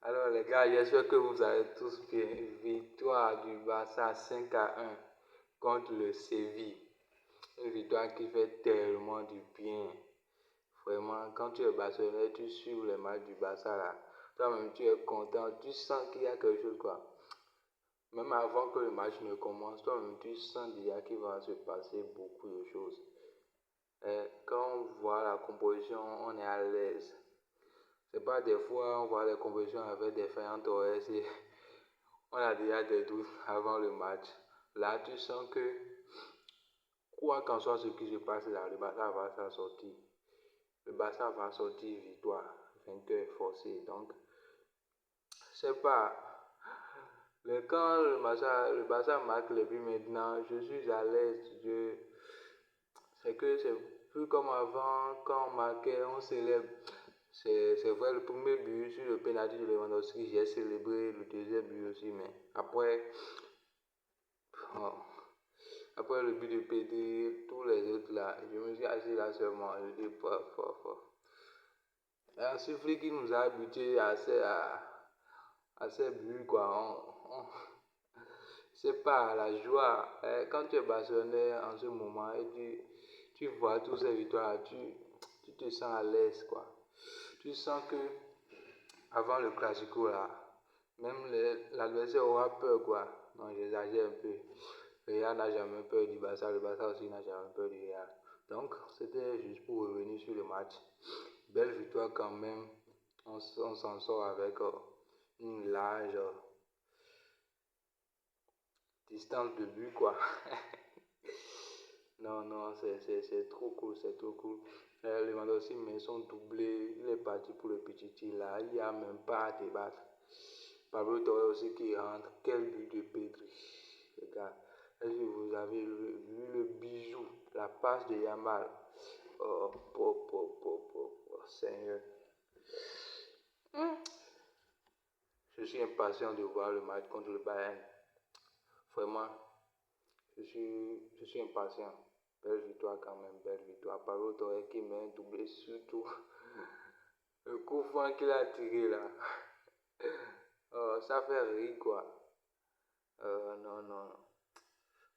Alors les gars, j'espère que vous allez tous bien. Victoire du Barça 5-1 contre le Séville. Une victoire qui fait tellement du bien. Vraiment, quand tu es Barcelonais, tu suis les matchs du Barça là. Toi-même, tu es content, tu sens qu'il y a quelque chose quoi. Même avant que le match ne commence, toi-même, tu sens déjà qu'il va se passer beaucoup de choses. Et quand on voit la composition, on est à l'aise. C'est pas des fois on voit les compositions avec des Ferran Torres et on a déjà des doutes avant le match. Là, tu sens que quoi qu'en soit ce qui se passe là, le Barça va s'en sortir. Le Barça va sortir victoire, vainqueur forcé. Donc, c'est pas. Quand le Barça marque le but maintenant, je suis à l'aise. C'est que c'est plus comme avant, quand on marquait, on célèbre. C'est vrai, le premier but sur le penalty de Lewandowski, j'ai célébré le deuxième but aussi, mais oh, après le but de Pedri, tous les autres là, je me suis assis là seulement, je dis fort. Et un soufflé qui nous a habitués à ces buts quoi, c'est pas la joie. Quand tu es Barcelonais en ce moment et tu vois tous ces victoires, tu te sens à l'aise quoi. Tu sens que avant le Classico là, même l'adversaire aura peur quoi. Non, j'exagère un peu. Le Real n'a jamais peur du Barça, le Barça aussi n'a jamais peur du Real. Donc, c'était juste pour revenir sur le match. Belle victoire quand même. On s'en sort avec une large distance de but quoi. Non, c'est trop cool, c'est trop cool. Lewandowski met son doublé, il est parti pour le petit tir là, il n'y a même pas à débattre. Pablo Torre aussi qui rentre, quel but de Pedri. Les gars, est-ce que vous avez vu le bijou, la passe de Yamal? Oh, Seigneur. Je suis impatient de voir le match contre le Bayern. Vraiment, je suis impatient. Belle victoire quand même, belle victoire. Pablo Torre qui met un doublé surtout. Le coup franc qu'il a tiré là. Ça fait rire quoi. Non.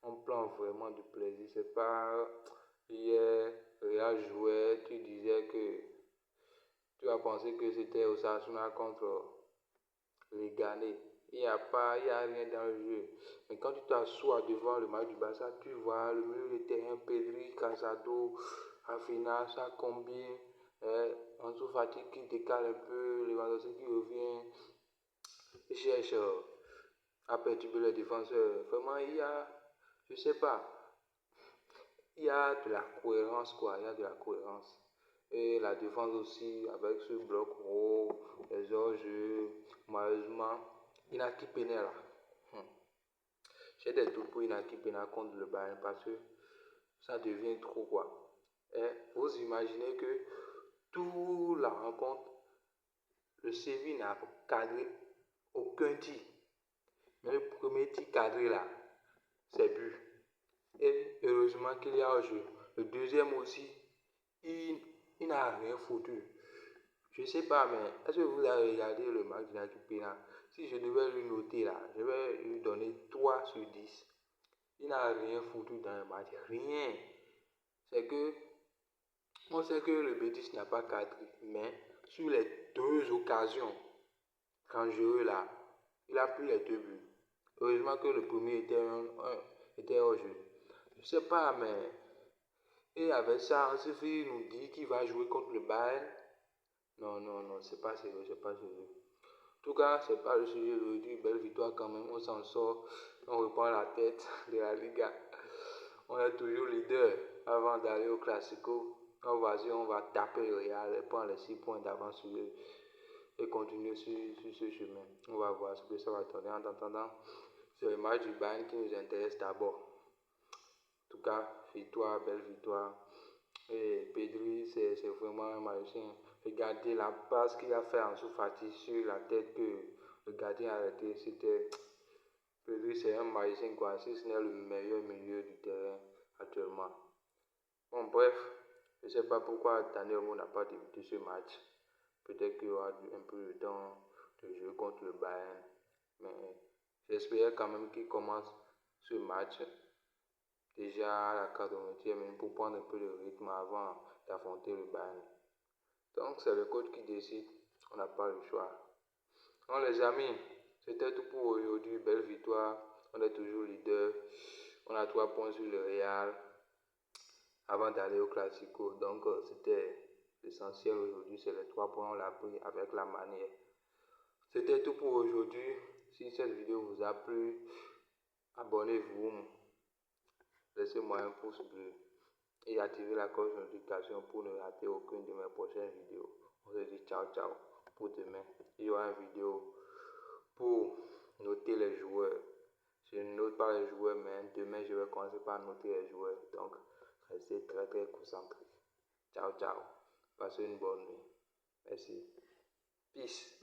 On prend vraiment du plaisir. C'est pas hier, Real jouait, tu disais que tu as pensé que c'était Osasuna contre les Ghanais. Il y a rien dans le jeu. Mais quand tu t'assois devant le match du Barça, tu vois le milieu de terrain, Pedri, Casado, Afina, ça combine. Ansu Fati qui décale un peu, Lewandowski qui revient, il cherche à perturber les défenseurs. Vraiment, je sais pas, il y a de la cohérence quoi, il y a de la cohérence. Et la défense aussi, avec ce bloc haut, les enjeux, malheureusement, Inaki Pena là. J'ai des doutes pour Inaki Pena contre le Bayern parce que ça devient trop quoi. Et vous imaginez que toute la rencontre, le Séville n'a cadré aucun tir. Mais le premier tir cadré là, c'est but. Et heureusement qu'il y a un jeu. Le deuxième aussi, il, il n'a rien foutu. Je sais pas, mais est-ce que vous avez regardé le match de Pena? Si je devais lui noter là, je vais lui donner 3 sur 10. Il n'a rien foutu dans le match. Rien. C'est que, on sait que le Betis n'a pas cadré. Mais sur les deux occasions, dangereuses là, il a pris les deux buts. Heureusement que le premier était au jeu. Je sais pas, mais. Et avec ça, Ancelotti nous dit qu'il va jouer contre le Bayern. Non, c'est pas sérieux, c'est pas sérieux. En tout cas, c'est pas le sujet d'aujourd'hui. Belle victoire quand même, on s'en sort. On reprend la tête de la Liga. On est toujours leader avant d'aller au Classico. On va taper le Real et prendre les 6 points d'avance sur eux et continuer sur ce chemin. On va voir ce que ça va donner. En attendant, c'est le match du Bayern qui nous intéresse d'abord. En tout cas, victoire, belle victoire. Et Pedri, c'est vraiment un magicien. Regardez la passe qu'il a fait en sous-fatigue sur la tête que le gardien a arrêté. Pedri, c'est un magicien quoi. Si ce n'est le meilleur milieu du terrain actuellement. Bon, bref, je ne sais pas pourquoi Daniel Mo n'a pas débuté ce match. Peut-être qu'il y aura un peu de temps de jouer contre le Bayern. Mais j'espérais quand même qu'il commence ce match déjà à la 80e minute pour prendre un peu de rythme avant d'affronter le Bayern. Donc c'est le coach qui décide, on n'a pas le choix. Donc les amis, c'était tout pour aujourd'hui. Belle victoire, on est toujours leader. On a 3 points sur le Real avant d'aller au Classico. Donc c'était l'essentiel aujourd'hui, c'est les 3 points, on l'a pris avec la manière. C'était tout pour aujourd'hui. Si cette vidéo vous a plu, abonnez-vous, laissez-moi un pouce bleu et activez la cloche de notification pour ne rater aucune de mes prochaines vidéos. On se dit ciao ciao pour demain. Il y aura une vidéo pour noter les joueurs. Je ne note pas les joueurs, mais demain je vais commencer par noter les joueurs. Donc restez très concentrés. Ciao ciao. Passez une bonne nuit. Merci. Peace.